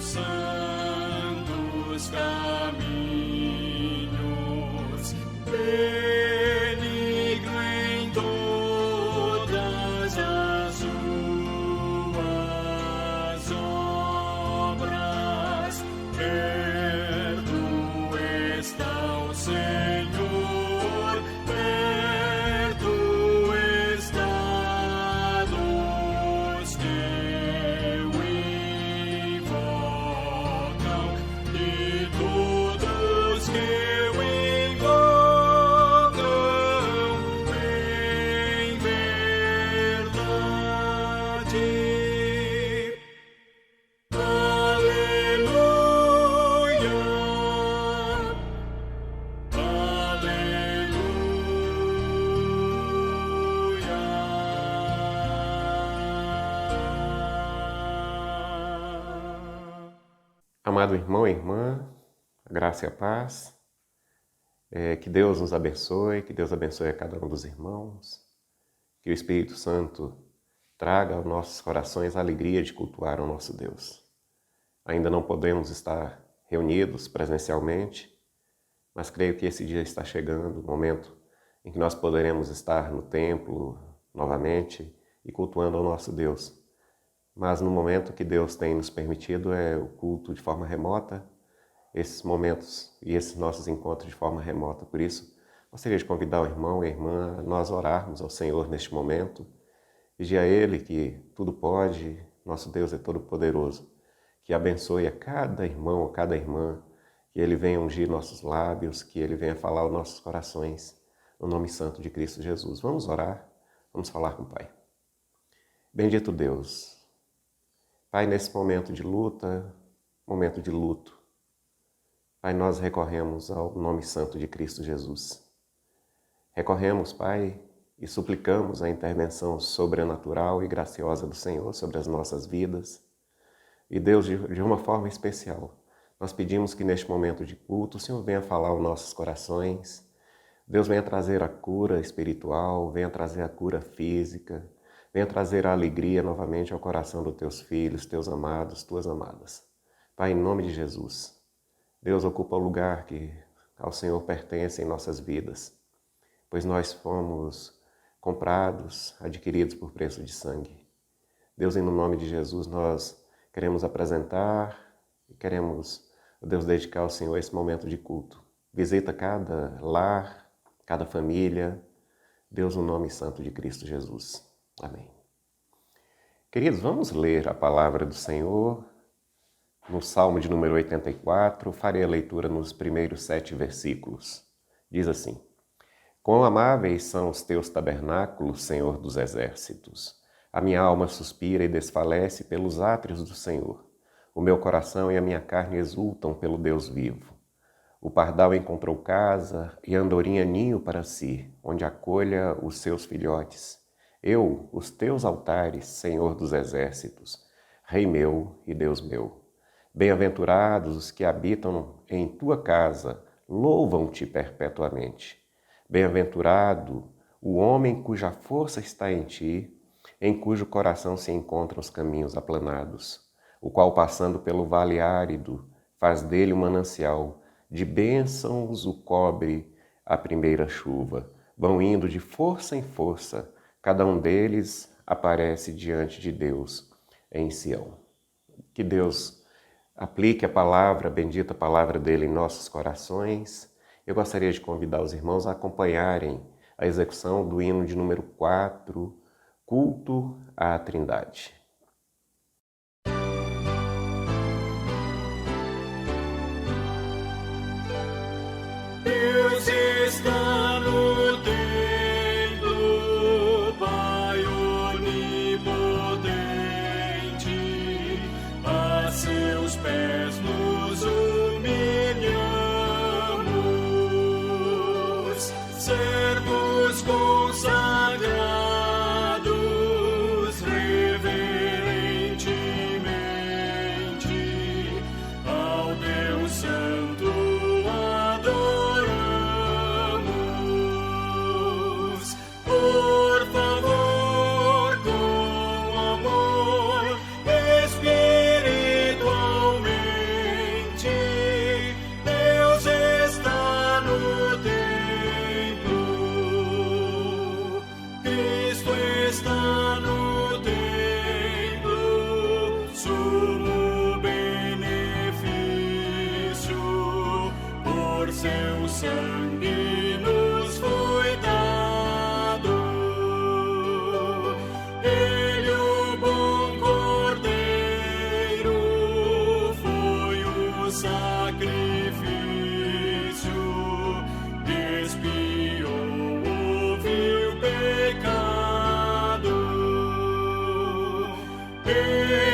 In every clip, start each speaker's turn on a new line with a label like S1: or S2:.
S1: santos caminhos, benigno em todas as suas obras, perto está o Senhor, perto está dos que o invocam, e todos que o invocam em verdade. Aleluia, aleluia.
S2: Amado irmão e irmã, a graça e a paz, que Deus nos abençoe, que Deus abençoe a cada um dos irmãos, que o Espírito Santo traga aos nossos corações a alegria de cultuar o nosso Deus. Ainda não podemos estar reunidos presencialmente, mas creio que esse dia está chegando, o momento em que nós poderemos estar no templo novamente e cultuando ao nosso Deus. Mas no momento que Deus tem nos permitido é o culto de forma remota, esses momentos e esses nossos encontros de forma remota. Por isso, gostaria de convidar o irmão e a irmã a nós orarmos ao Senhor neste momento, pedir a Ele que tudo pode, nosso Deus é todo-poderoso, que abençoe a cada irmão, a cada irmã, que Ele venha ungir nossos lábios, que Ele venha falar aos nossos corações, no nome santo de Cristo Jesus. Vamos orar, vamos falar com o Pai. Bendito Deus, Pai, nesse momento de luta, momento de luto, Pai, nós recorremos ao nome santo de Cristo Jesus. Recorremos, Pai, e suplicamos a intervenção sobrenatural e graciosa do Senhor sobre as nossas vidas. E Deus, de uma forma especial, nós pedimos que neste momento de culto o Senhor venha falar aos nossos corações, Deus venha trazer a cura espiritual, venha trazer a cura física, venha trazer a alegria novamente ao coração dos teus filhos, teus amados, tuas amadas. Pai, em nome de Jesus, Deus ocupa o lugar que ao Senhor pertence em nossas vidas, pois nós fomos comprados, adquiridos por preço de sangue. Deus, em nome de Jesus, nós queremos apresentar e queremos, Deus, dedicar ao Senhor esse momento de culto. Visita cada lar, cada família, Deus, no nome santo de Cristo Jesus. Amém. Queridos, vamos ler a palavra do Senhor no Salmo de número 84. Farei a leitura nos primeiros 7 versículos. Diz assim: Quão amáveis são os teus tabernáculos, Senhor dos exércitos! A minha alma suspira e desfalece pelos átrios do Senhor. O meu coração e a minha carne exultam pelo Deus vivo. O pardal encontrou casa e a andorinha ninho para si, onde acolha os seus filhotes. Eu, os teus altares, Senhor dos exércitos, Rei meu e Deus meu. Bem-aventurados os que habitam em tua casa, louvam-te perpetuamente. Bem-aventurado o homem cuja força está em ti, em cujo coração se encontram os caminhos aplanados, o qual, passando pelo vale árido, faz dele um manancial, de bênçãos o cobre a primeira chuva. Vão indo de força em força, cada um deles aparece diante de Deus em Sião. Que Deus aplique a palavra, a bendita palavra dele em nossos corações. Eu gostaria de convidar os irmãos a acompanharem a execução do hino de número 4, Culto à Trindade.
S1: Deus está no templo, Pai onipotente, a seus pés nos humilhamos, servos consagrados, reverenciamos sangue nos foi dado. Ele, o bom Cordeiro, foi o sacrifício, expiou o vil pecado,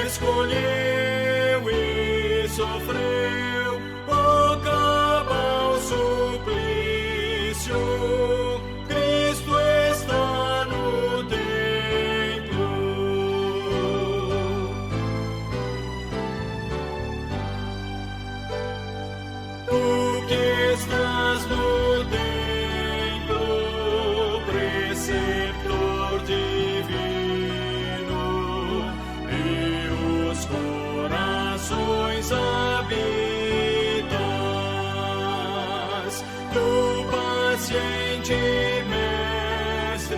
S1: escolheu e sofreu o cabal suplício. Cristo está no templo. Tu que estás no templo, preceptor divino, e os corações habitas, tu paciente mestre,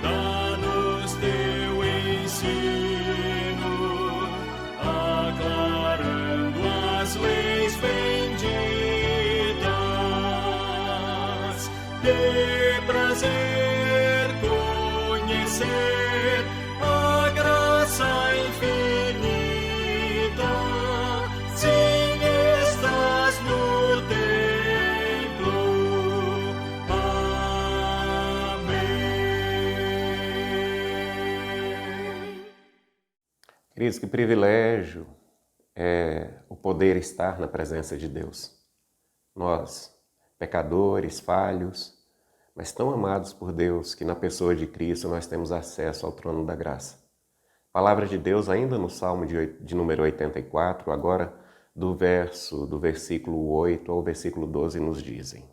S1: dá-nos teu ensino, aclarando as leis benditas. Dê prazer conhecer a graça infinita. Sim, estás no templo. Amém.
S2: Queridos, que privilégio é o poder estar na presença de Deus. Nós, pecadores, falhos, mas tão amados por Deus que na pessoa de Cristo nós temos acesso ao trono da graça. Palavra de Deus ainda no Salmo de número 84, agora do versículo 8 ao versículo 12 nos dizem: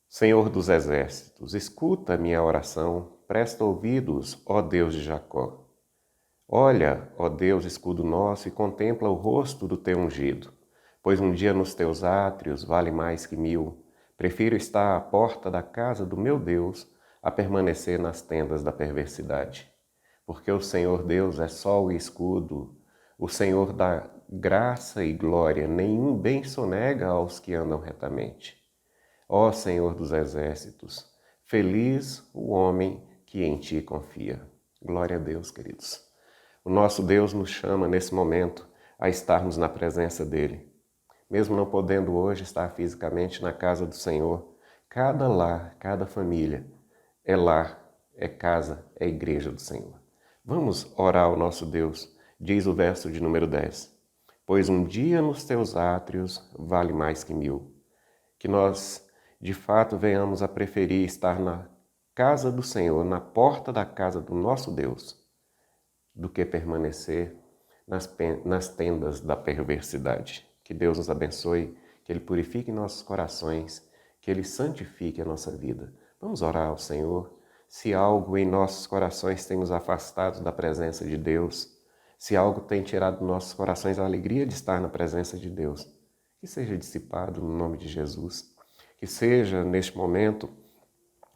S2: Senhor dos exércitos, escuta a minha oração, presta ouvidos, ó Deus de Jacó. Olha, ó Deus, escudo nosso, e contempla o rosto do teu ungido, pois um dia nos teus átrios vale mais que 1000. Prefiro estar à porta da casa do meu Deus a permanecer nas tendas da perversidade. Porque o Senhor Deus é sol e escudo, o Senhor dá graça e glória, nenhum bem sonega aos que andam retamente. Ó Senhor dos exércitos, feliz o homem que em ti confia. Glória a Deus, queridos. O nosso Deus nos chama nesse momento a estarmos na presença dele. Mesmo não podendo hoje estar fisicamente na casa do Senhor, cada lar, cada família é lar, é casa, é igreja do Senhor. Vamos orar ao nosso Deus, diz o verso de número 10. Pois um dia nos teus átrios vale mais que 1000. Que nós, de fato, venhamos a preferir estar na casa do Senhor, na porta da casa do nosso Deus, do que permanecer nas tendas da perversidade. Que Deus nos abençoe, que Ele purifique nossos corações, que Ele santifique a nossa vida. Vamos orar ao Senhor. Se algo em nossos corações tem nos afastado da presença de Deus, se algo tem tirado dos nossos corações a alegria de estar na presença de Deus, que seja dissipado no nome de Jesus. Que seja, neste momento,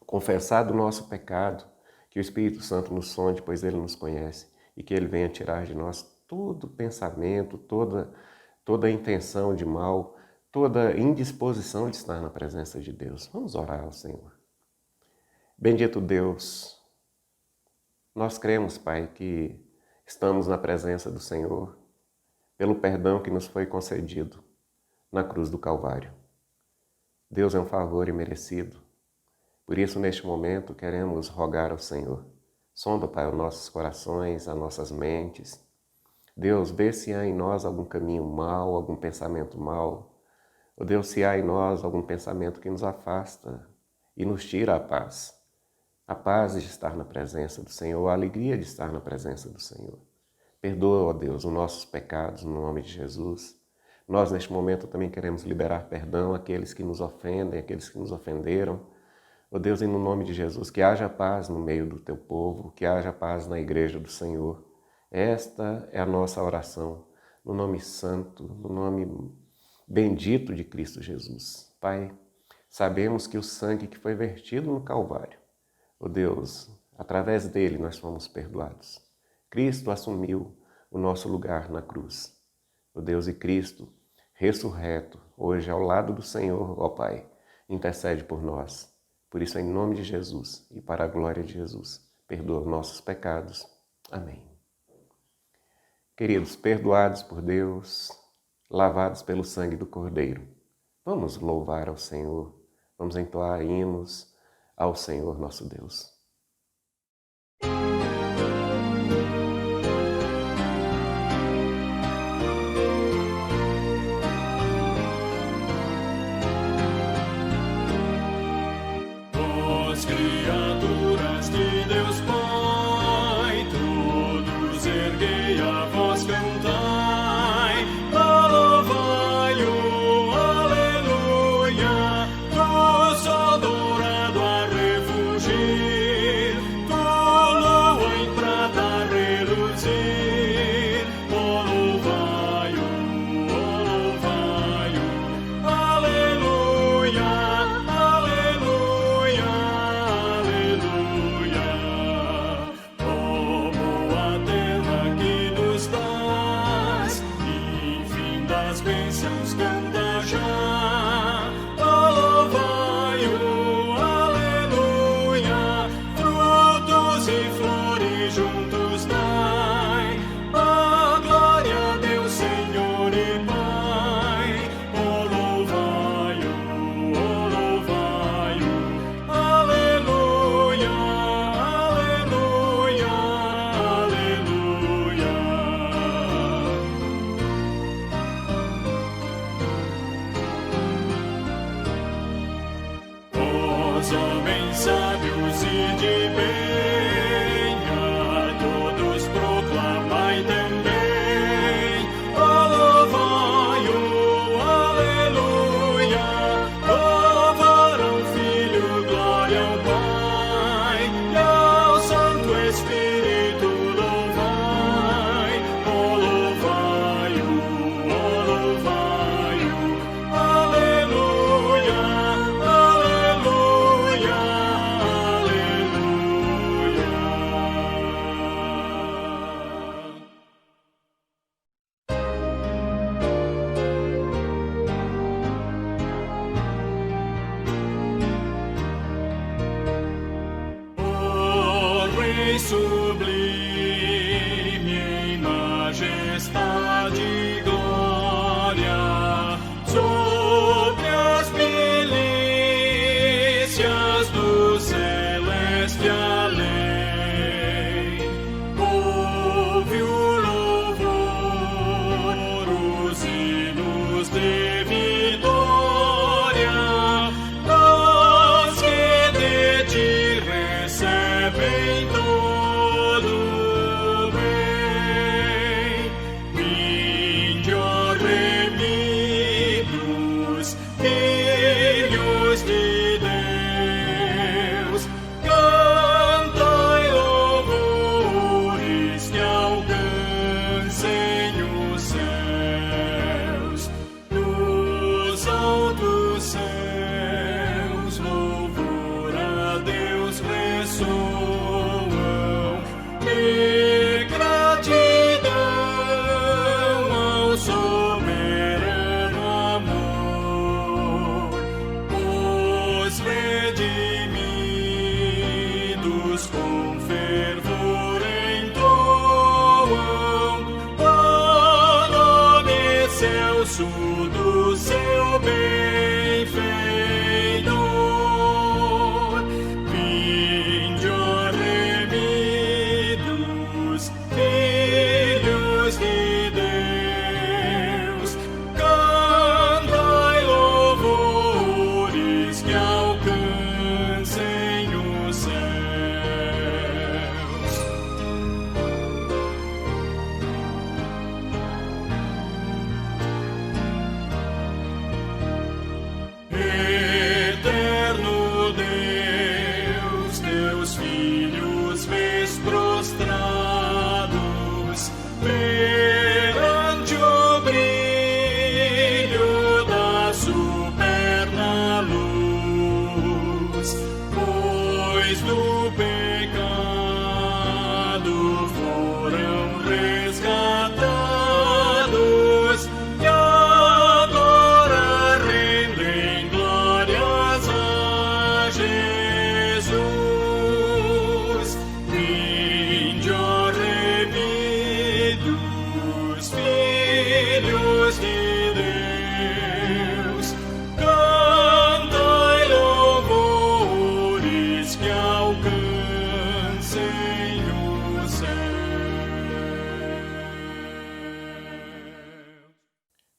S2: confessado o nosso pecado, que o Espírito Santo nos sonde, pois Ele nos conhece, e que Ele venha tirar de nós todo pensamento, toda intenção de mal, toda indisposição de estar na presença de Deus. Vamos orar ao Senhor. Bendito Deus, nós cremos, Pai, que estamos na presença do Senhor pelo perdão que nos foi concedido na cruz do Calvário. Deus é um favor imerecido. Por isso, neste momento, queremos rogar ao Senhor. Sonda, Pai, os nossos corações, as nossas mentes. Deus, vê se há em nós algum caminho mau, algum pensamento mau. Ó Deus, se há em nós algum pensamento que nos afasta e nos tira a paz. A paz de estar na presença do Senhor, a alegria de estar na presença do Senhor. Perdoa, ó Deus, os nossos pecados no nome de Jesus. Nós, neste momento, também queremos liberar perdão àqueles que nos ofendem, àqueles que nos ofenderam. Ó Deus, e no nome de Jesus, que haja paz no meio do teu povo, que haja paz na igreja do Senhor. Esta é a nossa oração, no nome santo, no nome bendito de Cristo Jesus. Pai, sabemos que o sangue que foi vertido no Calvário, ó Deus, através dele nós fomos perdoados. Cristo assumiu o nosso lugar na cruz. Ó Deus, e Cristo ressurreto, hoje ao lado do Senhor, ó Pai, intercede por nós. Por isso, em nome de Jesus e para a glória de Jesus, perdoa nossos pecados. Amém. Queridos, perdoados por Deus, lavados pelo sangue do Cordeiro, vamos louvar ao Senhor, vamos entoar hinos ao Senhor nosso Deus.
S1: Criaturas de Deus Pai, todos erguei a voz, cantai, louvai-o, aleluia, do sol dourado a refugir, do lua em prata reluzir, louvai-o, aleluia, aleluia. Bênçãos canta já, louvai-o, aleluia, frutos e flores juntos dai, a glória a Deus, Senhor e Pai, louvai-o, aleluia, aleluia, aleluia. Homens sábios e de bem, a todos proclamai também, louvai-o, aleluia, louvarão Filho, glória ao Pai, e ao Santo Espírito louvai, louvai-o, aleluia. Sublime em majestade e glória, sobre as milícias do celeste além, ouve o louvor, os hinos de vitória, os que de ti recebem com fervor entoam o nome excelso do seu benfeitor. Vinde, ó remidos, filhos de Deus, cantai louvores que alcancem os céus. Eterno Deus, teus filhos vês prostrados,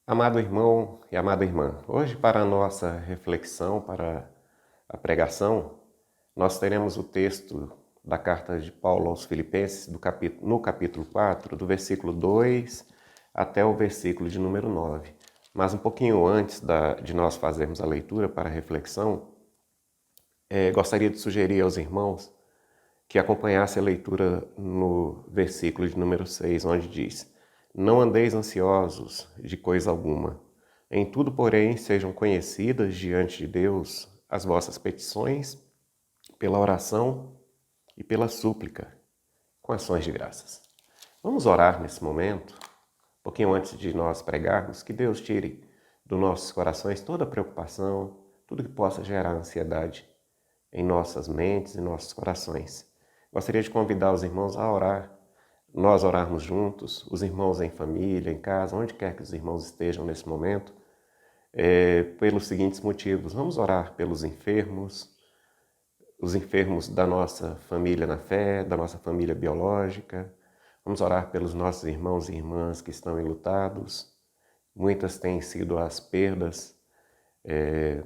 S2: Amado irmão e amada irmã, hoje para a nossa reflexão, para a pregação, nós teremos o texto da carta de Paulo aos Filipenses, no capítulo 4, do versículo 2 até o versículo de número 9. Mas um pouquinho antes de nós fazermos a leitura para a reflexão, gostaria de sugerir aos irmãos que acompanhasse a leitura no versículo de número 6, onde diz: Não andeis ansiosos de coisa alguma. Em tudo, porém, sejam conhecidas diante de Deus as vossas petições, pela oração e pela súplica, com ações de graças. Vamos orar nesse momento, um pouquinho antes de nós pregarmos, que Deus tire dos nossos corações toda preocupação, tudo que possa gerar ansiedade em nossas mentes e nossos corações. Gostaria de convidar os irmãos a orar, nós orarmos juntos, os irmãos em família, em casa, onde quer que os irmãos estejam nesse momento, pelos seguintes motivos. Vamos orar pelos enfermos, os enfermos da nossa família na fé, da nossa família biológica. Vamos orar pelos nossos irmãos e irmãs que estão enlutados. Muitas têm sido as perdas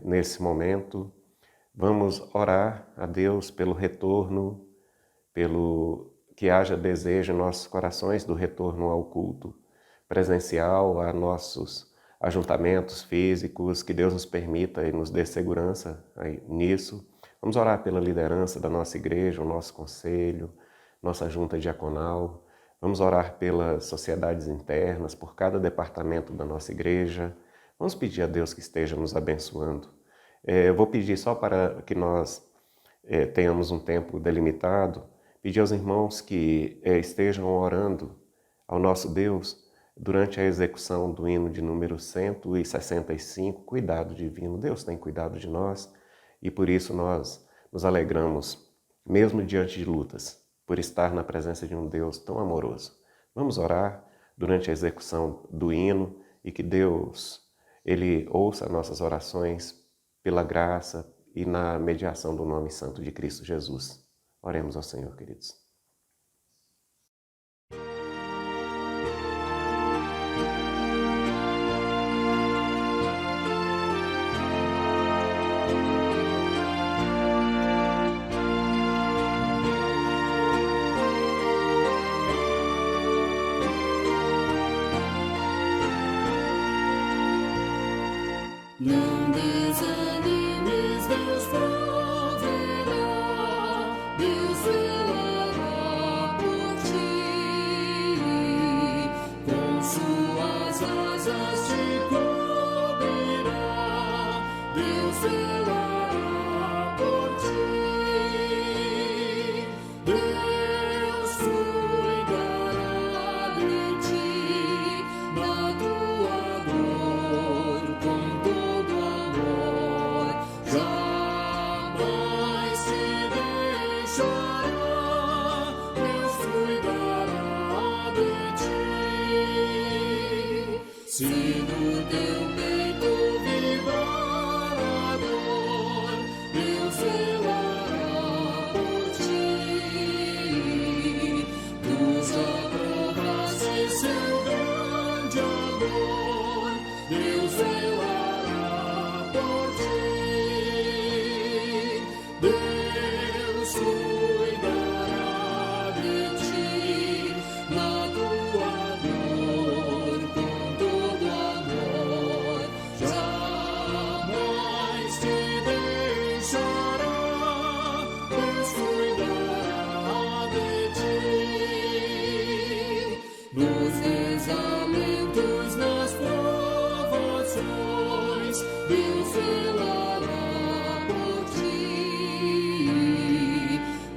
S2: nesse momento. Vamos orar a Deus pelo retorno, pelo que haja desejo em nossos corações do retorno ao culto presencial, a nossos ajuntamentos físicos, que Deus nos permita e nos dê segurança nisso. Vamos orar pela liderança da nossa igreja, o nosso conselho, nossa junta diaconal. Vamos orar pelas sociedades internas, por cada departamento da nossa igreja. Vamos pedir a Deus que esteja nos abençoando. Eu vou pedir só para que nós tenhamos um tempo delimitado, pedir aos irmãos que estejam orando ao nosso Deus durante a execução do hino de número 165, Cuidado Divino. Deus tem cuidado de nós e por isso nós nos alegramos, mesmo diante de lutas, por estar na presença de um Deus tão amoroso. Vamos orar durante a execução do hino e que Deus, Ele ouça nossas orações pela graça e na mediação do nome santo de Cristo Jesus. Oremos ao Senhor, queridos.
S3: Não desanimes, Deus proverá, Deus velará por ti, com suas asas te cobrirá, Deus velará por ti, Deus cuidará de ti, na tua dor, com todo amor, jamais te deixará, Deus cuidará de ti. Se no teu peito vibrar a dor, Deus velará por ti. Tu já provaste seu grande amor, Deus velará por ti. Deus cuidará de ti, na tua dor, com todo amor, jamais te deixará, Deus cuidará de ti. Nos desalentos, nas provações, Deus velará por ti.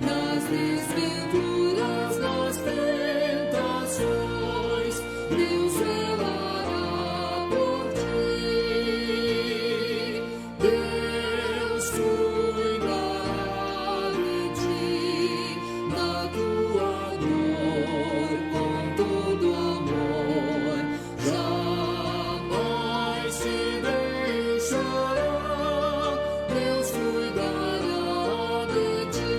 S3: Nas desventuras, nas tentações, Deus velará por ti. Deus cuidará de ti, na tua dor, com todo amor, jamais te deixará, Deus cuidará de ti.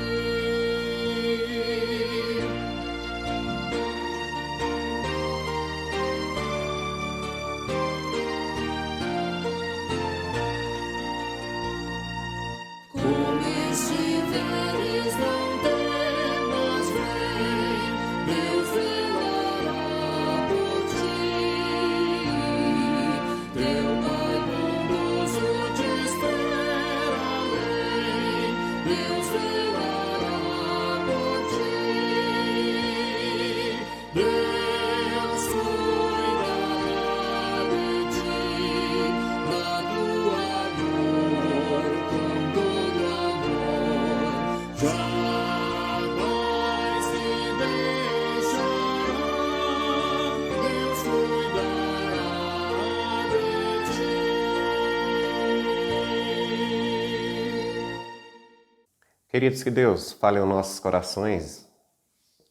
S2: Queridos, que Deus fale aos nossos corações,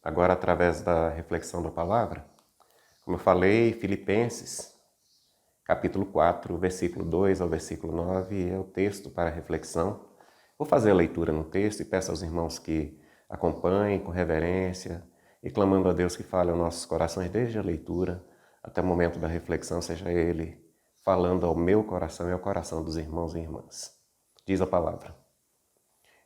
S2: agora através da reflexão da palavra. Como eu falei, Filipenses, capítulo 4, versículo 2 ao versículo 9, é o texto para a reflexão. Vou fazer a leitura no texto e peço aos irmãos que acompanhem com reverência e clamando a Deus que fale aos nossos corações desde a leitura até o momento da reflexão, seja Ele falando ao meu coração e ao coração dos irmãos e irmãs. Diz a palavra.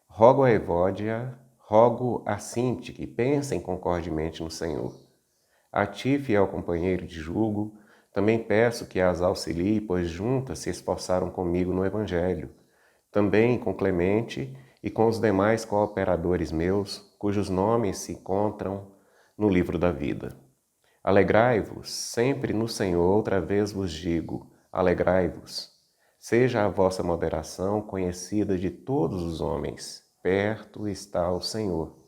S2: Rogo a Evódia, rogo a Sinti que pensem concordemente no Senhor. A ti, fiel companheiro de jugo, também peço que as auxilie, pois juntas se esforçaram comigo no Evangelho. Também com Clemente e com os demais cooperadores meus, cujos nomes se encontram no livro da vida. Alegrai-vos sempre no Senhor, outra vez vos digo, alegrai-vos. Seja a vossa moderação conhecida de todos os homens. Perto está o Senhor.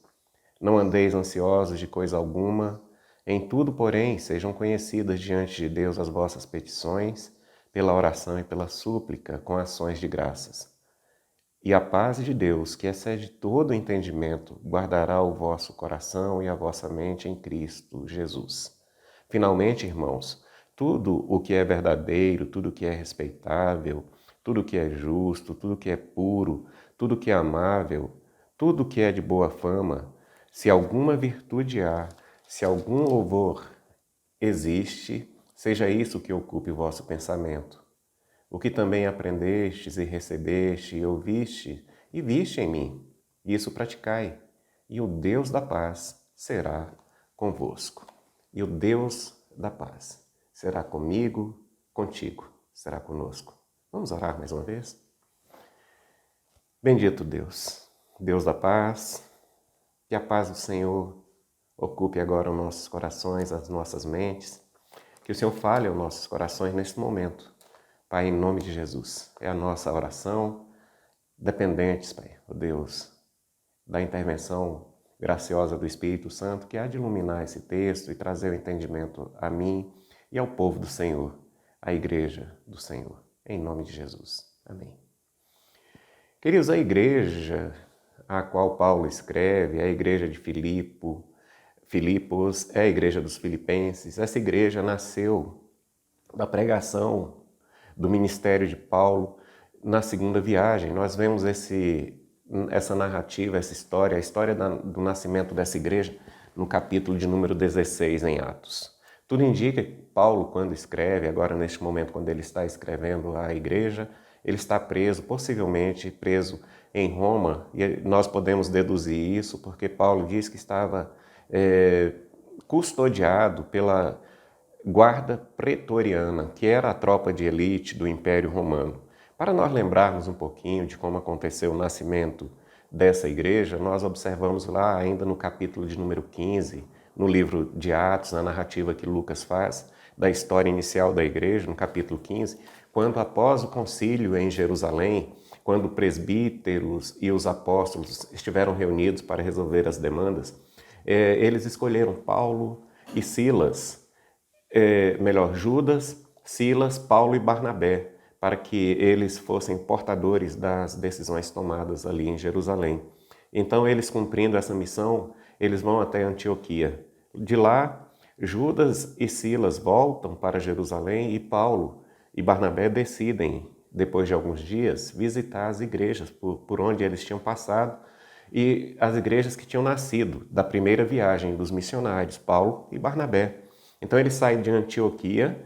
S2: Não andeis ansiosos de coisa alguma, em tudo, porém, sejam conhecidas diante de Deus as vossas petições, pela oração e pela súplica, com ações de graças. E a paz de Deus, que excede todo o entendimento, guardará o vosso coração e a vossa mente em Cristo Jesus. Finalmente, irmãos, tudo o que é verdadeiro, tudo o que é respeitável, tudo o que é justo, tudo o que é puro, tudo o que é amável, tudo o que é de boa fama, se alguma virtude há, se algum louvor existe, seja isso que ocupe o vosso pensamento. O que também aprendestes e recebeste e ouviste e viste em mim, isso praticai, e o Deus da paz será convosco. E o Deus da paz será comigo, contigo, será conosco. Vamos orar mais uma vez? Bendito Deus, Deus da paz, que a paz do Senhor ocupe agora os nossos corações, as nossas mentes, que o Senhor fale aos nossos corações neste momento. Pai, em nome de Jesus, é a nossa oração, dependentes, Pai, ó Deus, da intervenção graciosa do Espírito Santo, que há de iluminar esse texto e trazer o entendimento a mim e ao povo do Senhor, à igreja do Senhor, em nome de Jesus. Amém. Queridos, a igreja a qual Paulo escreve, a igreja de Filipos, é a igreja dos filipenses. Essa igreja nasceu da pregação do ministério de Paulo na segunda viagem. Nós vemos essa narrativa, essa história, a história do nascimento dessa igreja no capítulo de número 16 em Atos. Tudo indica que Paulo, quando escreve, agora neste momento quando ele está escrevendo à igreja, ele está preso, possivelmente preso em Roma, e nós podemos deduzir isso porque Paulo diz que estava custodiado pela guarda pretoriana, que era a tropa de elite do Império Romano. Para nós lembrarmos um pouquinho de como aconteceu o nascimento dessa igreja, nós observamos lá ainda no capítulo de número 15, no livro de Atos, na narrativa que Lucas faz, da história inicial da igreja, no capítulo 15, quando após o concílio em Jerusalém, quando presbíteros e os apóstolos estiveram reunidos para resolver as demandas, eles escolheram Paulo e Silas, Judas, Silas, Paulo e Barnabé, para que eles fossem portadores das decisões tomadas ali em Jerusalém. Então, eles cumprindo essa missão, eles vão até Antioquia. De lá, Judas e Silas voltam para Jerusalém e Paulo e Barnabé decidem, depois de alguns dias, visitar as igrejas por onde eles tinham passado e as igrejas que tinham nascido da primeira viagem dos missionários, Paulo e Barnabé. Então, eles saem de Antioquia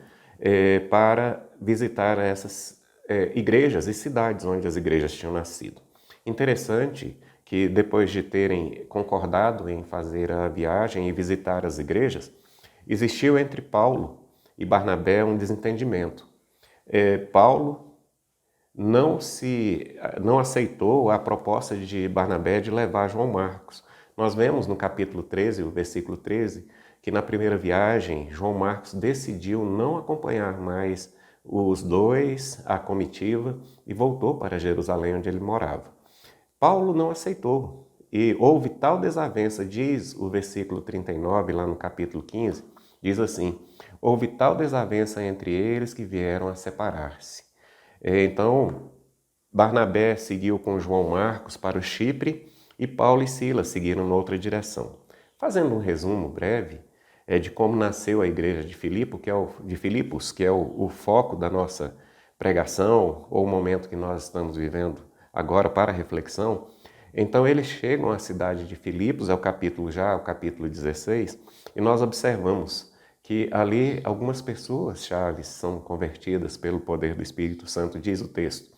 S2: para visitar essas igrejas e cidades onde as igrejas tinham nascido. Interessante que depois de terem concordado em fazer a viagem e visitar as igrejas, existiu entre Paulo e Barnabé um desentendimento. Paulo não aceitou a proposta de Barnabé de levar João Marcos. Nós vemos no capítulo 13, o versículo 13, que na primeira viagem, João Marcos decidiu não acompanhar mais os dois, a comitiva, e voltou para Jerusalém, onde ele morava. Paulo não aceitou, e houve tal desavença, diz o versículo 39, lá no capítulo 15, diz assim: houve tal desavença entre eles que vieram a separar-se. Então, Barnabé seguiu com João Marcos para o Chipre, e Paulo e Silas seguiram noutra direção. Fazendo um resumo breve de como nasceu a igreja de Filipos, que é o foco da nossa pregação, ou o momento que nós estamos vivendo agora para reflexão. Então eles chegam à cidade de Filipos, é o capítulo 16, e nós observamos que ali algumas pessoas chaves são convertidas pelo poder do Espírito Santo, diz o texto.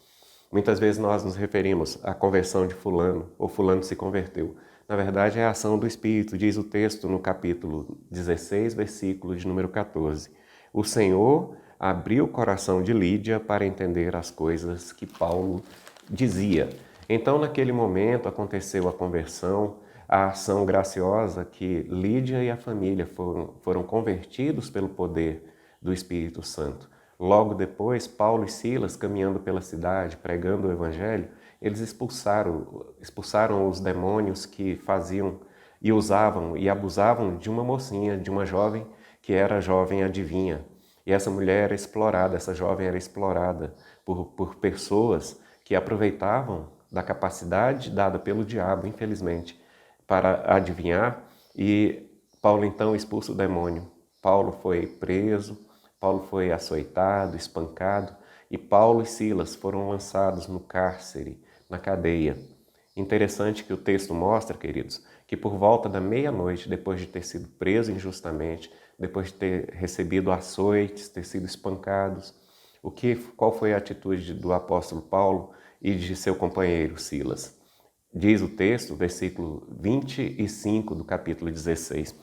S2: Muitas vezes nós nos referimos à conversão de fulano, ou fulano se converteu. Na verdade é a ação do Espírito, diz o texto no capítulo 16, versículo de número 14. O Senhor abriu o coração de Lídia para entender as coisas que Paulo dizia. Então, naquele momento, aconteceu a conversão, a ação graciosa que Lídia e a família foram convertidos pelo poder do Espírito Santo. Logo depois, Paulo e Silas, caminhando pela cidade, pregando o Evangelho, eles expulsaram os demônios que faziam e usavam e abusavam de uma mocinha, de uma jovem que era jovem adivinha. E essa mulher era explorada, essa jovem era explorada por pessoas que aproveitavam da capacidade dada pelo diabo, infelizmente, para adivinhar. E Paulo então expulsa o demônio. Paulo foi preso, Paulo foi açoitado, espancado, e Paulo e Silas foram lançados no cárcere, na cadeia. Interessante que o texto mostra, queridos, que por volta da meia-noite, depois de ter sido preso injustamente, depois de ter recebido açoites, ter sido espancados, qual foi a atitude do apóstolo Paulo e de seu companheiro Silas? Diz o texto, versículo 25 do capítulo 16.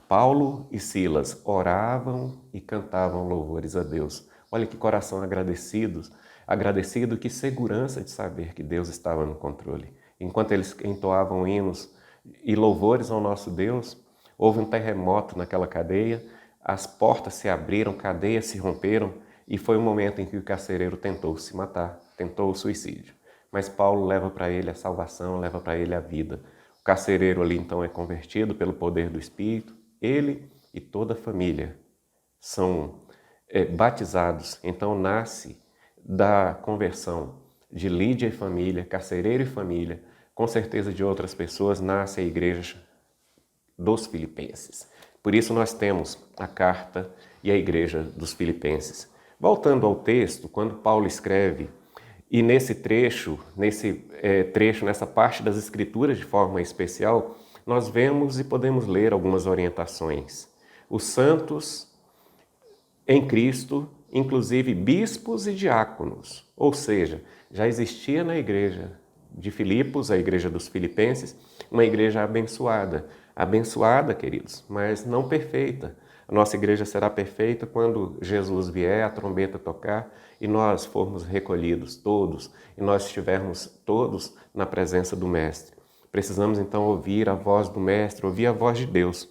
S2: Paulo e Silas oravam e cantavam louvores a Deus. Olha que coração agradecido, que segurança de saber que Deus estava no controle. Enquanto eles entoavam hinos e louvores ao nosso Deus, houve um terremoto naquela cadeia, as portas se abriram, cadeias se romperam, e foi o momento em que o carcereiro tentou se matar, tentou o suicídio. Mas Paulo leva para ele a salvação, leva para ele a vida. O carcereiro ali então é convertido pelo poder do Espírito, ele e toda a família são batizados. Então nasce da conversão de Lídia e família, carcereiro e família, com certeza de outras pessoas, nasce a igreja dos Filipenses. Por isso nós temos a carta e a igreja dos Filipenses. Voltando ao texto, quando Paulo escreve, e nessa parte das Escrituras de forma especial, nós vemos e podemos ler algumas orientações. Os santos em Cristo, inclusive bispos e diáconos, ou seja, já existia na igreja de Filipos, a igreja dos Filipenses, uma igreja abençoada. Abençoada, queridos, mas não perfeita. A nossa igreja será perfeita quando Jesus vier, a trombeta tocar e nós formos recolhidos todos e nós estivermos todos na presença do Mestre. Precisamos então ouvir a voz do Mestre, ouvir a voz de Deus.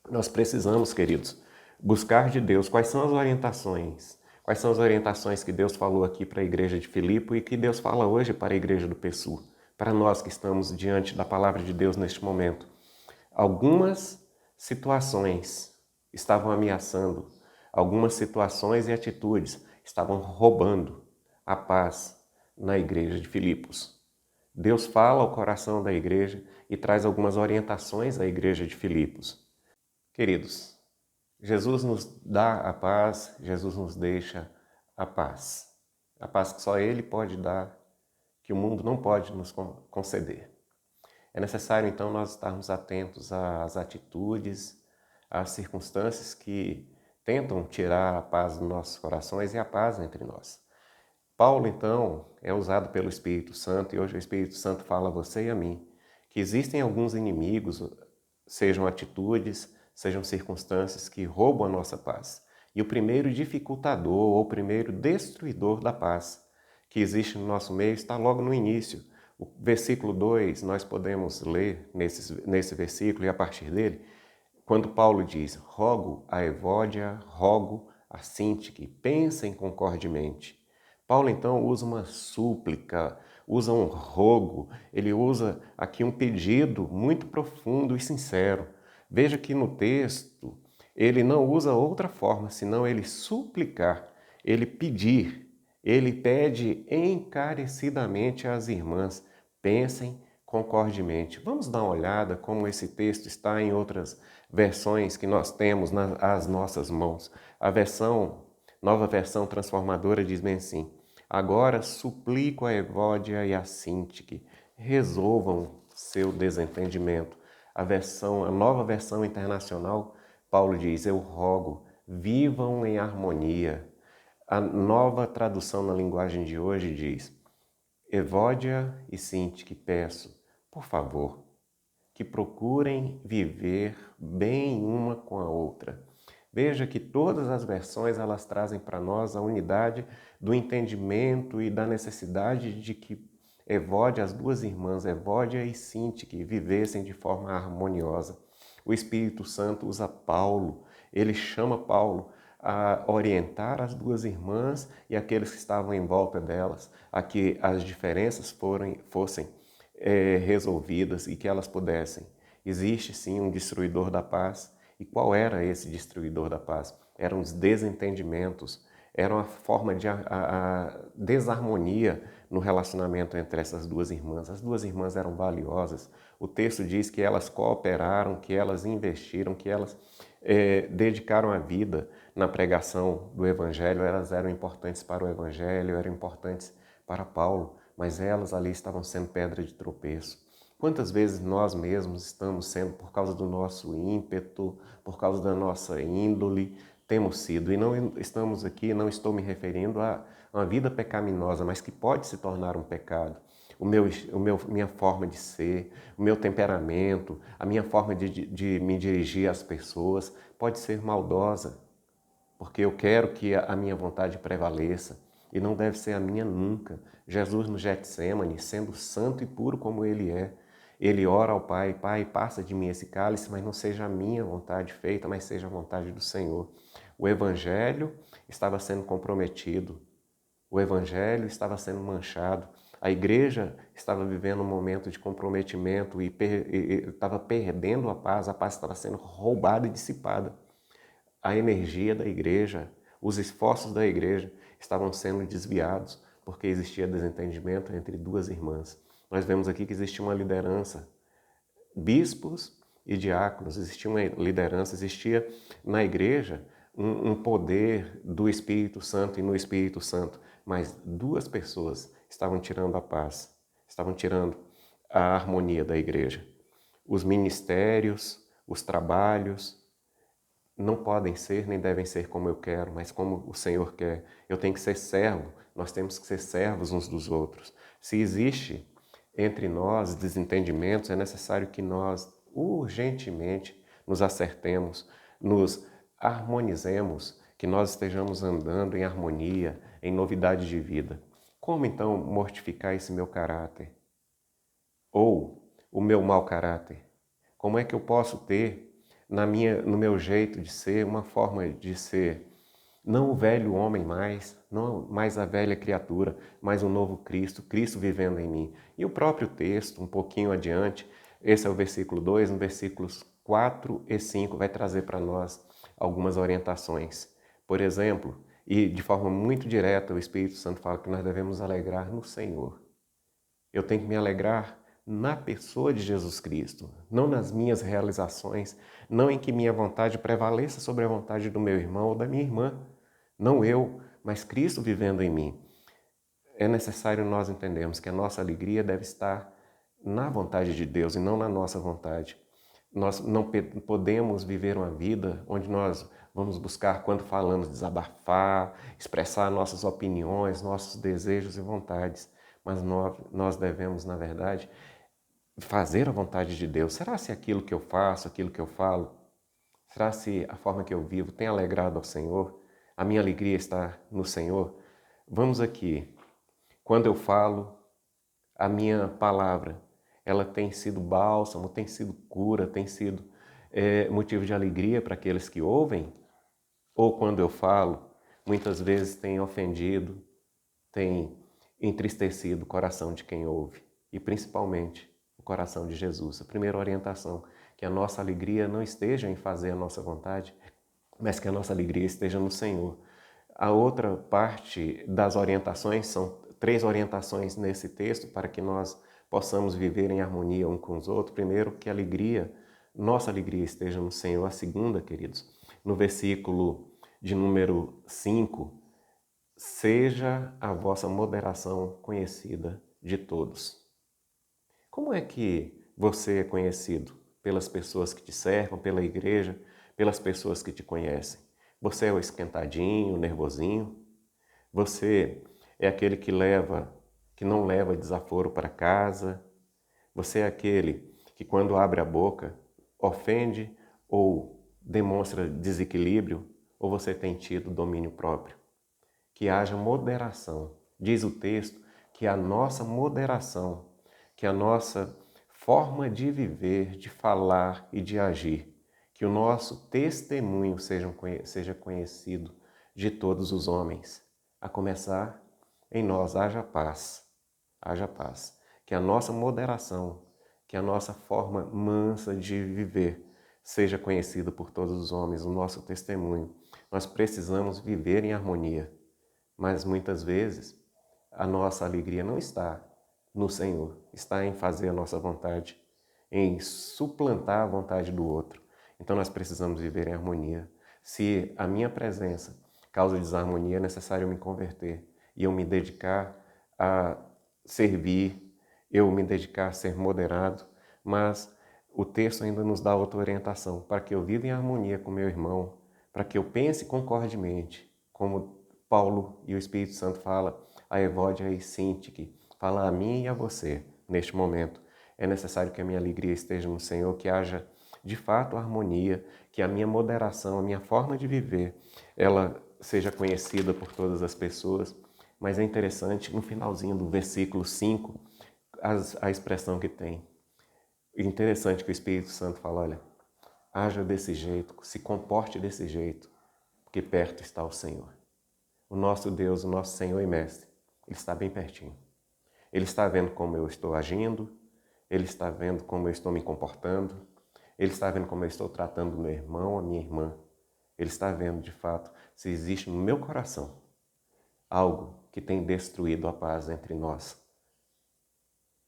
S2: Nós precisamos, queridos, buscar de Deus quais são as orientações que Deus falou aqui para a igreja de Filipe e que Deus fala hoje para a igreja do PSU, para nós que estamos diante da palavra de Deus neste momento. Algumas situações estavam ameaçando, algumas situações e atitudes estavam roubando a paz na igreja de Filipos. Deus fala ao coração da igreja e traz algumas orientações à igreja de Filipos. Queridos, Jesus nos dá a paz, Jesus nos deixa a paz que só Ele pode dar, que o mundo não pode nos conceder. É necessário, então, nós estarmos atentos às atitudes, às circunstâncias que tentam tirar a paz dos nossos corações e a paz entre nós. Paulo, então, é usado pelo Espírito Santo, e hoje o Espírito Santo fala a você e a mim, que existem alguns inimigos, sejam atitudes, sejam circunstâncias que roubam a nossa paz. E o primeiro dificultador, ou o primeiro destruidor da paz que existe no nosso meio está logo no início. O versículo 2, nós podemos ler nesse versículo e a partir dele, quando Paulo diz, rogo a Evódia, rogo a Sintique, pensem concordemente. Paulo então usa uma súplica, usa um rogo, ele usa aqui um pedido muito profundo e sincero. Veja que no texto ele não usa outra forma, senão ele suplicar, ele pedir. Ele pede encarecidamente às irmãs, pensem concordemente. Vamos dar uma olhada como esse texto está em outras versões que nós temos nas nossas mãos. A nova versão transformadora diz bem assim: agora suplico a Evódia e a Sintique que resolvam seu desentendimento. A nova versão internacional, Paulo diz: eu rogo, vivam em harmonia. A nova tradução na linguagem de hoje diz: Evódia e Sintique, peço, por favor, que procurem viver bem uma com a outra. Veja que todas as versões elas trazem para nós a unidade do entendimento e da necessidade de que Evódia, as duas irmãs, Evódia e Sintique, vivessem de forma harmoniosa. O Espírito Santo usa Paulo, ele chama Paulo a orientar as duas irmãs e aqueles que estavam em volta delas, a que as diferenças fossem resolvidas e que elas pudessem. Existe sim um destruidor da paz. E qual era esse destruidor da paz? Eram os desentendimentos, era uma forma de desarmonia no relacionamento entre essas duas irmãs. As duas irmãs eram valiosas. O texto diz que elas cooperaram, que elas investiram, que elas dedicaram a vida na pregação do Evangelho. Elas eram importantes para o Evangelho, eram importantes para Paulo, mas elas ali estavam sendo pedra de tropeço. Quantas vezes nós mesmos estamos sendo, por causa do nosso ímpeto, por causa da nossa índole, temos sido, e não estamos aqui, não estou me referindo a uma vida pecaminosa, mas que pode se tornar um pecado. Minha forma de ser, o meu temperamento, a minha forma de me dirigir às pessoas pode ser maldosa, porque eu quero que a minha vontade prevaleça, e não deve ser a minha nunca. Jesus no Getsêmani, sendo santo e puro como Ele é, Ele ora ao Pai: Pai, passa de mim esse cálice, mas não seja a minha vontade feita, mas seja a vontade do Senhor. O Evangelho estava sendo comprometido, o Evangelho estava sendo manchado, a igreja estava vivendo um momento de comprometimento e estava perdendo a paz estava sendo roubada e dissipada. A energia da igreja, os esforços da igreja estavam sendo desviados porque existia desentendimento entre duas irmãs. Nós vemos aqui que existia uma liderança, bispos e diáconos, existia uma liderança, existia na igreja um poder do Espírito Santo e no Espírito Santo, mas duas pessoas estavam tirando a paz, estavam tirando a harmonia da igreja. Os ministérios, os trabalhos não podem ser nem devem ser como eu quero, mas como o Senhor quer. Eu tenho que ser servo, nós temos que ser servos uns dos outros. Se existe entre nós desentendimentos, é necessário que nós urgentemente nos acertemos, nos harmonizemos, que nós estejamos andando em harmonia, em novidade de vida. Como então mortificar esse meu caráter? Ou o meu mau caráter? Como é que eu posso ter no meu jeito de ser, uma forma de ser, não o velho homem mais, não mais a velha criatura, mas um novo Cristo, Cristo vivendo em mim? E o próprio texto, um pouquinho adiante, esse é o versículo 2, no versículos 4 e 5, vai trazer para nós algumas orientações. Por exemplo, e de forma muito direta, o Espírito Santo fala que nós devemos alegrar no Senhor. Eu tenho que me alegrar na pessoa de Jesus Cristo, não nas minhas realizações, não em que minha vontade prevaleça sobre a vontade do meu irmão ou da minha irmã. Não eu, mas Cristo vivendo em mim. É necessário nós entendermos que a nossa alegria deve estar na vontade de Deus e não na nossa vontade. Nós não podemos viver uma vida onde nós vamos buscar, quando falamos, desabafar, expressar nossas opiniões, nossos desejos e vontades. Mas nós devemos, na verdade, fazer a vontade de Deus. Será se aquilo que eu faço, aquilo que eu falo, será se a forma que eu vivo tem alegrado ao Senhor? A minha alegria está no Senhor? Vamos aqui. Quando eu falo, a minha palavra, ela tem sido bálsamo, tem sido cura, tem sido motivo de alegria para aqueles que ouvem? Ou quando eu falo, muitas vezes tem ofendido, tem entristecido o coração de quem ouve, e principalmente o coração de Jesus. A primeira orientação, que a nossa alegria não esteja em fazer a nossa vontade, mas que a nossa alegria esteja no Senhor. A outra parte das orientações, são 3 orientações nesse texto para que nós possamos viver em harmonia um com os outros. Primeiro, que a alegria, nossa alegria esteja no Senhor. A segunda, queridos, no versículo de número 5, seja a vossa moderação conhecida de todos. Como é que você é conhecido? Pelas pessoas que te cercam, pela igreja, pelas pessoas que te conhecem. Você é o esquentadinho, o nervosinho? Você é aquele que não leva desaforo para casa? Você é aquele que quando abre a boca ofende ou demonstra desequilíbrio? Ou você tem tido domínio próprio? Que haja moderação. Diz o texto que a nossa moderação, que a nossa forma de viver, de falar e de agir, que o nosso testemunho seja conhecido de todos os homens. A começar em nós, haja paz. Haja paz. Que a nossa moderação, que a nossa forma mansa de viver seja conhecida por todos os homens, o nosso testemunho. Nós precisamos viver em harmonia. Mas muitas vezes a nossa alegria não está no Senhor, está em fazer a nossa vontade, em suplantar a vontade do outro. Então nós precisamos viver em harmonia. Se a minha presença causa desarmonia, é necessário eu me converter e eu me dedicar a servir, eu me dedicar a ser moderado, mas o texto ainda nos dá outra orientação, para que eu viva em harmonia com meu irmão, para que eu pense concordemente, como Paulo e o Espírito Santo fala a Evódia e Sintique, fala a mim e a você neste momento. É necessário que a minha alegria esteja no Senhor, que haja de fato harmonia, que a minha moderação, a minha forma de viver, ela seja conhecida por todas as pessoas. Mas é interessante, no finalzinho do versículo 5, a expressão que tem. Interessante que o Espírito Santo fala, olha, haja desse jeito, se comporte desse jeito, porque perto está o Senhor. O nosso Deus, o nosso Senhor e Mestre, Ele está bem pertinho. Ele está vendo como eu estou agindo, Ele está vendo como eu estou me comportando, Ele está vendo como eu estou tratando o meu irmão, a minha irmã. Ele está vendo, de fato, se existe no meu coração algo que tem destruído a paz entre nós.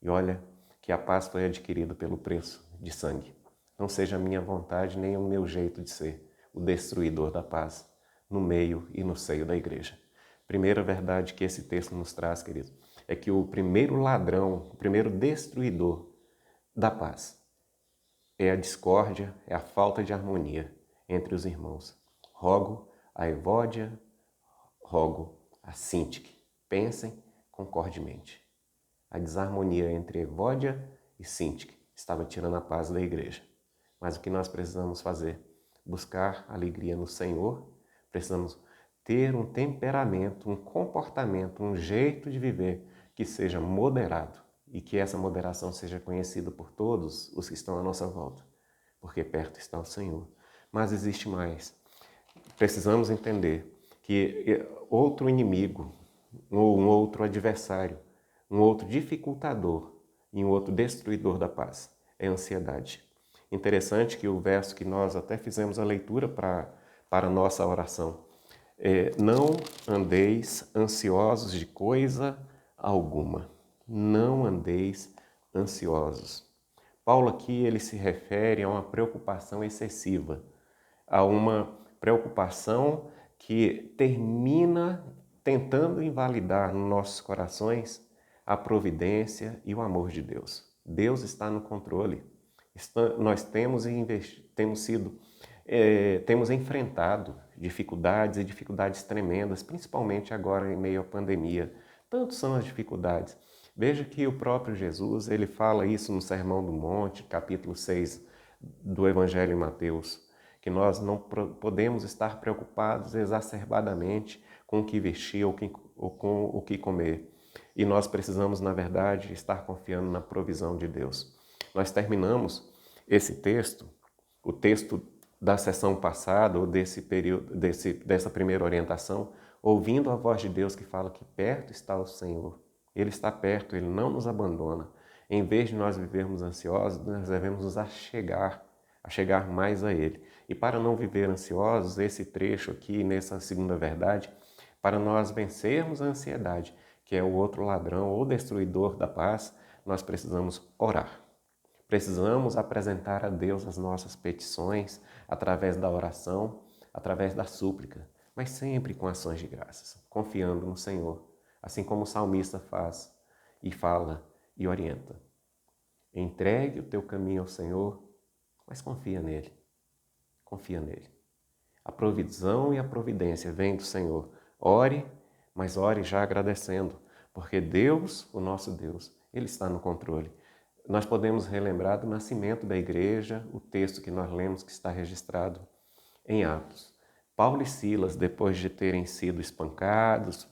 S2: E olha que a paz foi adquirida pelo preço de sangue. Não seja a minha vontade nem o meu jeito de ser o destruidor da paz no meio e no seio da igreja. Primeira verdade que esse texto nos traz, querido, é que o primeiro ladrão, o primeiro destruidor da paz é a discórdia, é a falta de harmonia entre os irmãos. Rogo a Evódia, rogo a Sintique, pensem concordemente. A desarmonia entre Evódia e Sintique estava tirando a paz da igreja. Mas o que nós precisamos fazer? Buscar alegria no Senhor, precisamos ter um temperamento, um comportamento, um jeito de viver que seja moderado e que essa moderação seja conhecida por todos os que estão à nossa volta, porque perto está o Senhor. Mas existe mais. Precisamos entender que outro inimigo, ou um outro adversário, um outro dificultador e um outro destruidor da paz é a ansiedade. Interessante que o verso que nós até fizemos a leitura para a nossa oração. Não andeis ansiosos de coisa alguma. Não andeis ansiosos. Paulo aqui ele se refere a uma preocupação excessiva, a uma preocupação que termina tentando invalidar nos nossos corações a providência e o amor de Deus. Deus está no controle. Nós temos enfrentado dificuldades e dificuldades tremendas, principalmente agora em meio à pandemia. Tantas são as dificuldades. Veja que o próprio Jesus, ele fala isso no Sermão do Monte, capítulo 6 do Evangelho de Mateus, que nós não podemos estar preocupados exacerbadamente com o que vestir ou com o que comer. E nós precisamos, na verdade, estar confiando na provisão de Deus. Nós terminamos esse texto, o texto da sessão passada, ou desse período, dessa primeira orientação, ouvindo a voz de Deus que fala que perto está o Senhor. Ele está perto, Ele não nos abandona. Em vez de nós vivermos ansiosos, nós devemos nos chegar mais a Ele. E para não viver ansiosos, esse trecho aqui, nessa segunda verdade, para nós vencermos a ansiedade, que é o outro ladrão ou destruidor da paz, nós precisamos orar. Precisamos apresentar a Deus as nossas petições através da oração, através da súplica, mas sempre com ações de graças, confiando no Senhor, assim como o salmista faz e fala e orienta. Entregue o teu caminho ao Senhor, mas confia nele. Confia nele. A provisão e a providência vêm do Senhor. Ore, mas ore já agradecendo, porque Deus, o nosso Deus, Ele está no controle. Nós podemos relembrar do nascimento da igreja, o texto que nós lemos que está registrado em Atos. Paulo e Silas, depois de terem sido espancados,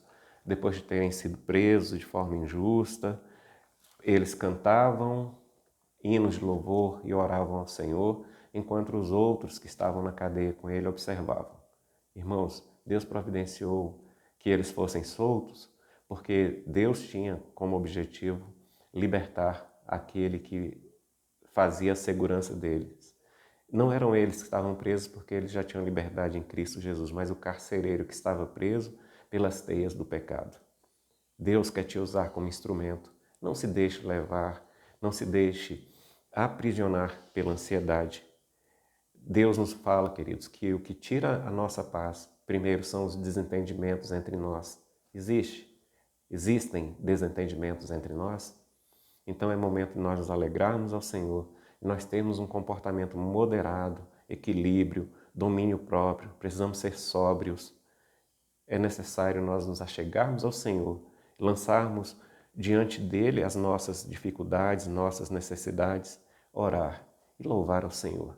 S2: depois de terem sido presos de forma injusta, eles cantavam hinos de louvor e oravam ao Senhor, enquanto os outros que estavam na cadeia com ele observavam. Irmãos, Deus providenciou que eles fossem soltos, porque Deus tinha como objetivo libertar aquele que fazia a segurança deles. Não eram eles que estavam presos porque eles já tinham liberdade em Cristo Jesus, mas o carcereiro que estava preso pelas teias do pecado. Deus quer te usar como instrumento. Não se deixe levar, não se deixe aprisionar pela ansiedade. Deus nos fala, queridos, que o que tira a nossa paz, primeiro, são os desentendimentos entre nós. Existem desentendimentos entre nós? Então é momento de nós nos alegrarmos ao Senhor e nós termos um comportamento moderado, equilíbrio, domínio próprio. Precisamos ser sóbrios. É necessário nós nos achegarmos ao Senhor, lançarmos diante dele as nossas dificuldades, nossas necessidades, orar e louvar ao Senhor.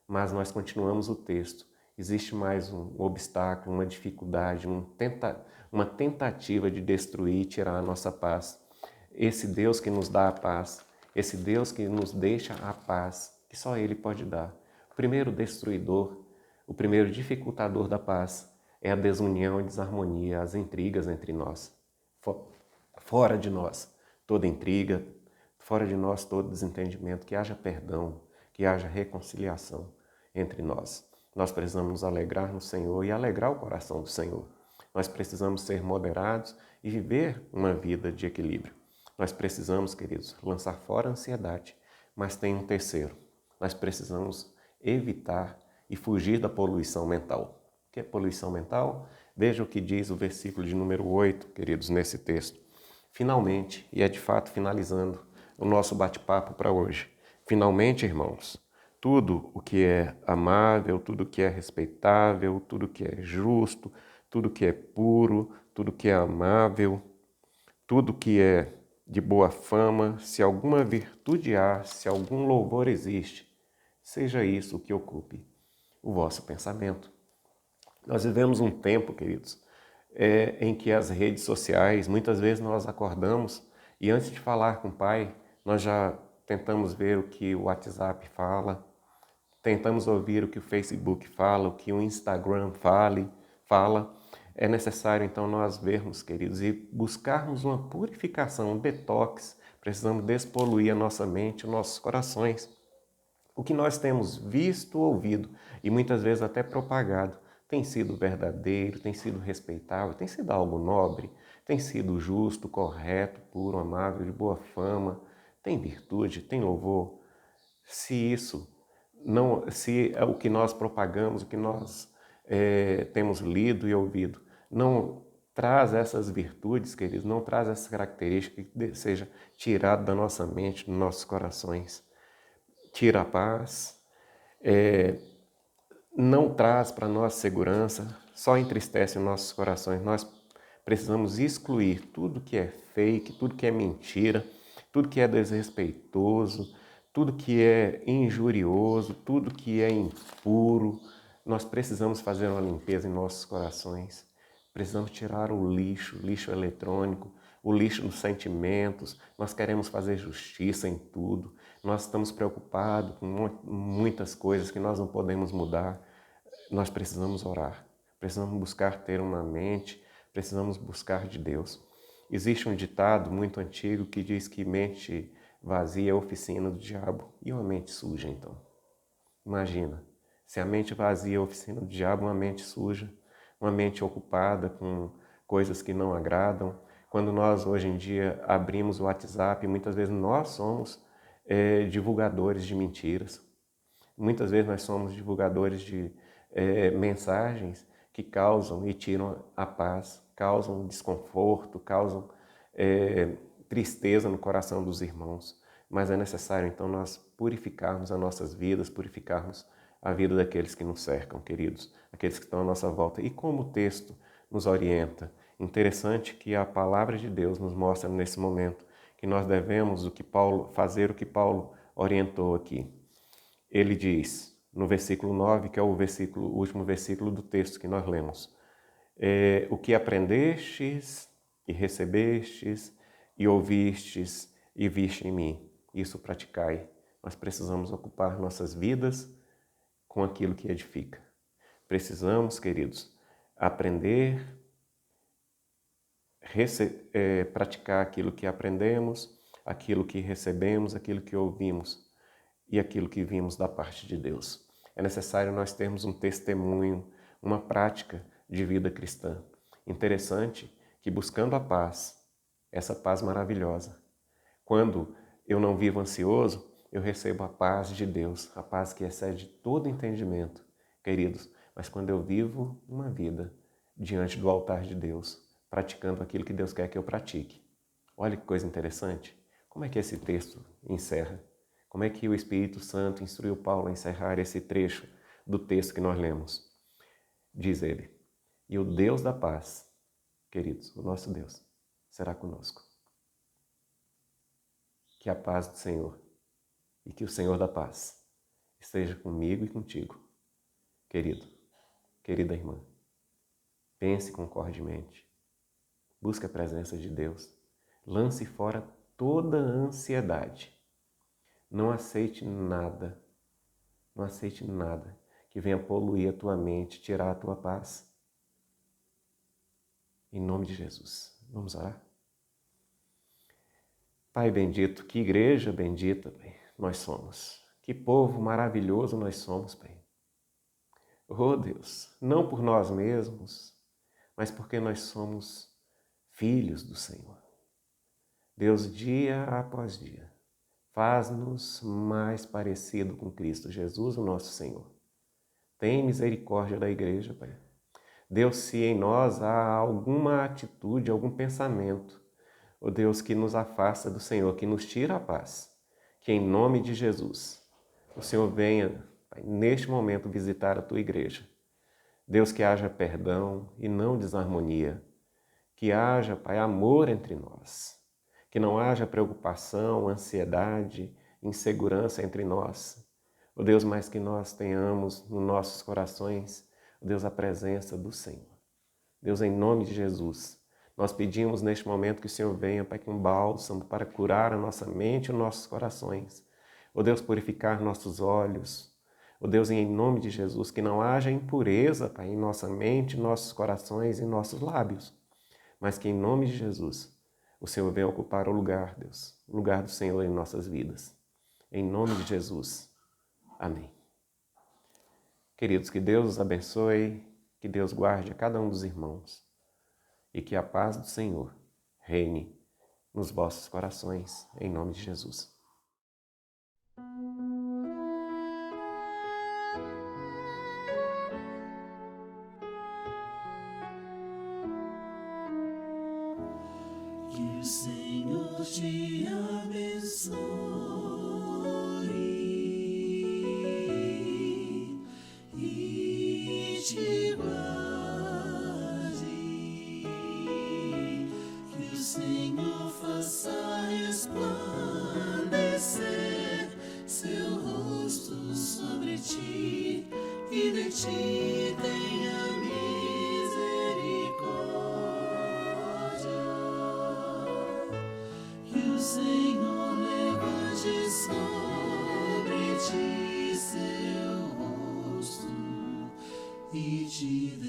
S2: Mas nós continuamos o texto. Existe mais um obstáculo, uma dificuldade, uma tentativa de destruir e tirar a nossa paz. Esse Deus que nos dá a paz, esse Deus que nos deixa a paz, que só Ele pode dar. O primeiro destruidor, o primeiro dificultador da paz é a desunião e desarmonia, as intrigas entre nós. Fora de nós toda intriga, fora de nós todo desentendimento, que haja perdão, que haja reconciliação entre nós. Nós precisamos nos alegrar no Senhor e alegrar o coração do Senhor. Nós precisamos ser moderados e viver uma vida de equilíbrio. Nós precisamos, queridos, lançar fora a ansiedade, mas tem um terceiro. Nós precisamos evitar e fugir da poluição mental. O que é poluição mental? Veja o que diz o versículo de número 8, queridos, nesse texto. Finalmente, e é de fato finalizando o nosso bate-papo para hoje. Finalmente, irmãos, tudo o que é amável, tudo o que é respeitável, tudo o que é justo, tudo o que é puro, tudo o que é amável, tudo o que é de boa fama, se alguma virtude há, se algum louvor existe, seja isso o que ocupe o vosso pensamento. Nós vivemos um tempo, queridos, em que as redes sociais, muitas vezes nós acordamos e antes de falar com o pai, nós já tentamos ver o que o WhatsApp fala, tentamos ouvir o que o Facebook fala, o que o Instagram fala. É necessário, então, nós vermos, queridos, e buscarmos uma purificação, um detox. Precisamos despoluir a nossa mente, os nossos corações. O que nós temos visto, ouvido e muitas vezes até propagado tem sido verdadeiro, tem sido respeitável, tem sido algo nobre, tem sido justo, correto, puro, amável, de boa fama, tem virtude, tem louvor. Se o que nós propagamos, o que nós temos lido e ouvido, não traz essas virtudes, queridos, não traz essas características que seja tirado da nossa mente, dos nossos corações. Tira a paz, não traz para nós segurança, só entristece os nossos corações. Nós precisamos excluir tudo que é fake, tudo que é mentira, tudo que é desrespeitoso, tudo que é injurioso, tudo que é impuro. Nós precisamos fazer uma limpeza em nossos corações. Precisamos tirar o lixo eletrônico, o lixo dos sentimentos. Nós queremos fazer justiça em tudo. Nós estamos preocupados com muitas coisas que nós não podemos mudar. Nós precisamos orar, precisamos buscar ter uma mente, precisamos buscar de Deus. Existe um ditado muito antigo que diz que mente vazia é oficina do diabo. E uma mente suja, então? Imagina, se a mente vazia é oficina do diabo, uma mente suja, uma mente ocupada com coisas que não agradam, Quando nós, hoje em dia, abrimos o WhatsApp, muitas vezes nós somos divulgadores de mentiras. Muitas vezes nós somos divulgadores de mensagens que causam e tiram a paz, causam desconforto, causam tristeza no coração dos irmãos. Mas é necessário, então, nós purificarmos as nossas vidas, purificarmos a vida daqueles que nos cercam, queridos, aqueles que estão à nossa volta. E como o texto nos orienta, interessante que a palavra de Deus nos mostra nesse momento que nós devemos fazer o que Paulo orientou aqui. Ele diz, no versículo 9, que é o último versículo do texto que nós lemos, o que aprendestes e recebestes e ouvistes e viste em mim, isso praticai. Nós precisamos ocupar nossas vidas com aquilo que edifica. Precisamos, queridos, aprender, praticar aquilo que aprendemos, aquilo que recebemos, aquilo que ouvimos e aquilo que vimos da parte de Deus. É necessário nós termos um testemunho, uma prática de vida cristã. Interessante que buscando a paz, essa paz maravilhosa, quando eu não vivo ansioso, eu recebo a paz de Deus, a paz que excede todo entendimento, queridos. Mas quando eu vivo uma vida diante do altar de Deus, praticando aquilo que Deus quer que eu pratique. Olha que coisa interessante. Como é que esse texto encerra? Como é que o Espírito Santo instruiu Paulo a encerrar esse trecho do texto que nós lemos? Diz ele, e o Deus da paz, queridos, o nosso Deus, será conosco. Que a paz do Senhor e que o Senhor da paz esteja comigo e contigo. Querido, querida irmã, pense concordemente, busque a presença de Deus, lance fora toda a ansiedade. Não aceite nada que venha poluir a tua mente, tirar a tua paz. Em nome de Jesus, vamos orar? Pai bendito, que igreja bendita, Pai, nós somos. Que povo maravilhoso nós somos, Pai. Oh Deus, não por nós mesmos, mas porque nós somos filhos do Senhor. Deus, dia após dia, faz-nos mais parecido com Cristo Jesus, o nosso Senhor. Tem misericórdia da igreja, Pai. Deus, se em nós há alguma atitude, algum pensamento, ó Deus, que nos afasta do Senhor, que nos tira a paz, que em nome de Jesus, o Senhor venha, Pai, neste momento visitar a Tua igreja. Deus, que haja perdão e não desarmonia, que haja, Pai, amor entre nós, que não haja preocupação, ansiedade, insegurança entre nós. Ó Deus, mas que nós tenhamos nos nossos corações, ó Deus, a presença do Senhor. Deus, em nome de Jesus, nós pedimos neste momento que o Senhor venha, Pai, com bálsamo para curar a nossa mente e os nossos corações. Ó Deus, purificar nossos olhos. Ó Deus, em nome de Jesus, que não haja impureza, Pai, em nossa mente, nossos corações e nossos lábios. Mas que em nome de Jesus, o Senhor venha ocupar o lugar, Deus, o lugar do Senhor em nossas vidas. Em nome de Jesus. Amém. Queridos, que Deus os abençoe, que Deus guarde a cada um dos irmãos e que a paz do Senhor reine nos vossos corações, em nome de Jesus.
S3: Que o Senhor te abençoe e te guarde. Que o Senhor faça resplandecer seu rosto sobre ti e de ti tenha misericórdia. Que o Senhor levante sobre ti seu rosto e te dê